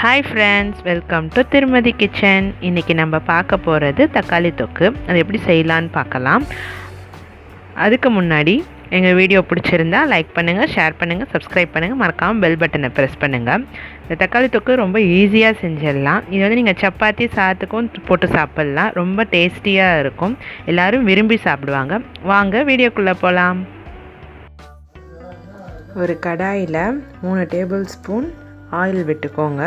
Hi friends, welcome to Thirumathi Kitchen. இன்னைக்கு நம்ம பார்க்க போகிறது தக்காளி தொக்கு. அது எப்படி செய்யலான்னு பார்க்கலாம். அதுக்கு முன்னாடி எங்கள் வீடியோ பிடிச்சிருந்தா லைக் பண்ணுங்கள், ஷேர் பண்ணுங்கள், சப்ஸ்கிரைப் பண்ணுங்கள், மறக்காமல் பெல் பட்டனை ப்ரெஸ் பண்ணுங்கள். இந்த தக்காளி தொக்கு ரொம்ப ஈஸியாக செஞ்சிடலாம். இது வந்து நீங்கள் சப்பாத்தி சாதத்துக்கும் போட்டு சாப்பிட்லாம். ரொம்ப டேஸ்டியாக இருக்கும். எல்லோரும் விரும்பி சாப்பிடுவாங்க. வாங்க வீடியோக்குள்ளே போகலாம். ஒரு கடாயில் 3 டேபிள் ஸ்பூன் ஆயில் விட்டுக்கோங்க.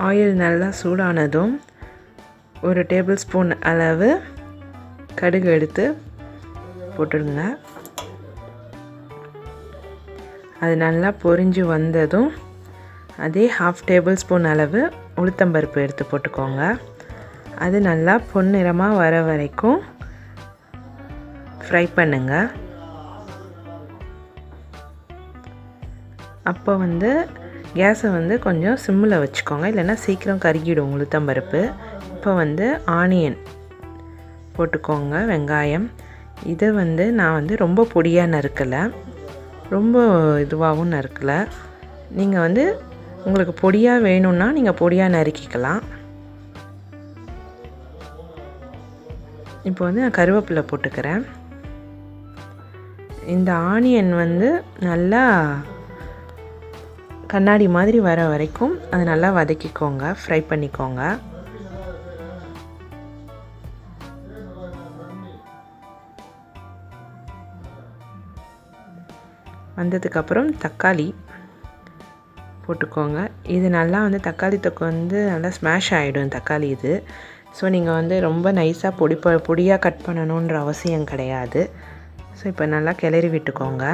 ஆயில் நல்லா சூடானதும் 1 டேபிள் ஸ்பூன் அளவு கடுகு எடுத்து போட்டுடுங்க. அது நல்லா பொரிஞ்சு வந்ததும் அதே 1/2 டேபிள் ஸ்பூன் அளவு உளுத்தம்பருப்பு எடுத்து போட்டுக்கோங்க. அது நல்லா பொன்னிறமாக வர வரைக்கும் ஃப்ரை பண்ணுங்க. அப்போ கேஸை கொஞ்சம் சிம்மில் வச்சுக்கோங்க, இல்லைன்னா சீக்கிரம் கருகிடும் உளுத்தம்பருப்பு. இப்போ ஆனியன் போட்டுக்கோங்க, வெங்காயம். இதை நான் ரொம்ப பொடியாக நறுக்கலை, ரொம்ப இதுவாகவும் நறுக்கலை. நீங்கள் உங்களுக்கு பொடியாக வேணும்னா நீங்கள் பொடியாக நறுக்கிக்கலாம். இப்போ நான் கருவேப்பிலை போட்டுக்கிறேன். இந்த ஆனியன் நல்லா கண்ணாடி மாதிரி வர வரைக்கும் அதை நல்லா வதக்கிக்கோங்க, ஃப்ரை பண்ணிக்கோங்க. வந்ததுக்கப்புறம் தக்காளி போட்டுக்கோங்க. இது நல்லா தக்காளி தொக்கு நல்லா ஸ்மாஷ் ஆகிடும் தக்காளி இது. ஸோ நீங்கள் ரொம்ப நைஸாக பொடியாக கட் பண்ணணுன்ற அவசியம் கிடையாது. ஸோ இப்போ நல்லா கிளறி விட்டுக்கோங்க.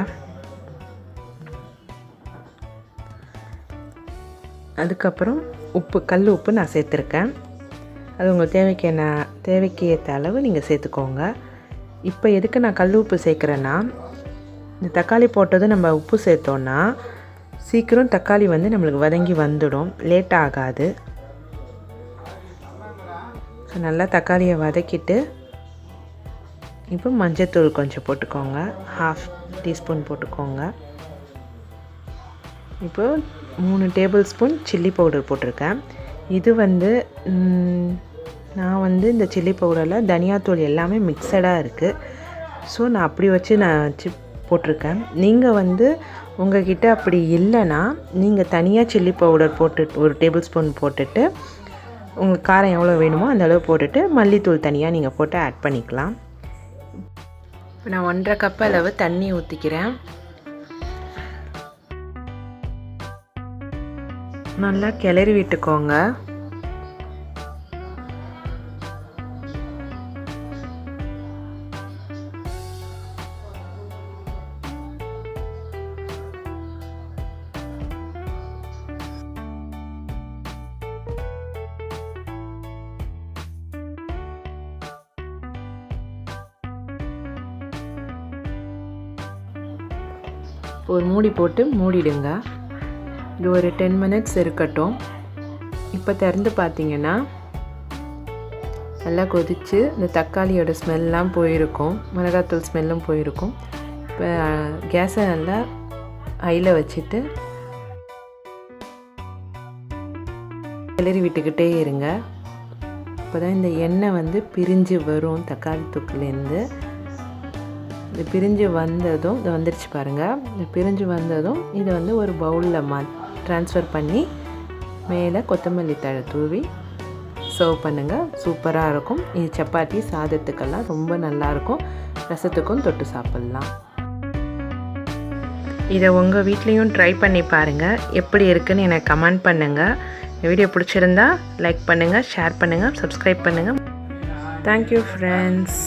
அதுக்கப்புறம் உப்பு, கல் உப்பு நான் சேர்த்துருக்கேன். அது உங்கள் தேவைக்கு ஏற்ற அளவு நீங்கள் சேர்த்துக்கோங்க. இப்போ எதுக்கு நான் கல் உப்பு சேர்க்குறேன்னா, இந்த தக்காளி போட்டது நம்ம உப்பு சேர்த்தோன்னா சீக்கிரம் தக்காளி நம்மளுக்கு வதங்கி வந்துடும், லேட் ஆகாது. ஸோ நல்லா தக்காளியை வதக்கிட்டு இப்போ மஞ்சத்தூள் கொஞ்சம் போட்டுக்கோங்க, 1/2 டீஸ்பூன் போட்டுக்கோங்க. இப்போ 3 டேபிள் ஸ்பூன் சில்லி பவுடர் போட்டிருக்கேன். இது நான் இந்த சில்லி பவுடரில் தனியாத்தூள் எல்லாமே மிக்சடாக இருக்குது. ஸோ நான் அப்படி வச்சு போட்டிருக்கேன். நீங்கள் உங்கள்கிட்ட அப்படி இல்லைன்னா நீங்கள் தனியாக சில்லி பவுடர் போட்டு 1 டேபிள் ஸ்பூன் போட்டுட்டு உங்களுக்கு காரம் எவ்வளோ வேணுமோ அந்த அளவு போட்டுட்டு மல்லித்தூள் தனியாக நீங்கள் போட்டு ஆட் பண்ணிக்கலாம். இப்போ நான் 1.5 கப் அளவு தண்ணி ஊற்றிக்கிறேன். நல்லா கிளறி விட்டுக்கோங்க. ஒரு மூடி போட்டு மூடிடுங்க. இது ஒரு 10 மினிட்ஸ் இருக்கட்டும். இப்போ திறந்து பார்த்தீங்கன்னா நல்லா கொதித்து இந்த தக்காளியோட ஸ்மெல்லாம் போயிருக்கும், மிளகாத்தூள் ஸ்மெல்லும் போயிருக்கும். இப்போ கேஸை நல்லா ஹையில் வச்சுட்டு கிளறி விட்டுக்கிட்டே இருங்க. இப்போ தான் இந்த எண்ணெய் பிரிஞ்சு வரும் தக்காளி தொக்குலேருந்து. இது பிரிஞ்சு வந்ததும் இது வந்துருச்சு பாருங்கள். இது பிரிஞ்சு வந்ததும் இது ஒரு பவுலில் ட்ரான்ஸ்ஃபர் பண்ணி மேலே கொத்தமல்லி தழை தூவி சர்வ் பண்ணுங்கள். சூப்பராக இருக்கும். இது சப்பாத்தி சாதத்துக்கெல்லாம் ரொம்ப நல்லாயிருக்கும். ரசத்துக்கும் தொட்டு சாப்பிட்லாம். இதை உங்கள் வீட்லேயும் ட்ரை பண்ணி பாருங்கள். எப்படி இருக்குன்னு எனக்கு கமெண்ட் பண்ணுங்கள். வீடியோ பிடிச்சிருந்தா லைக் பண்ணுங்கள், ஷேர் பண்ணுங்கள், சப்ஸ்கிரைப் பண்ணுங்கள். Thank you friends.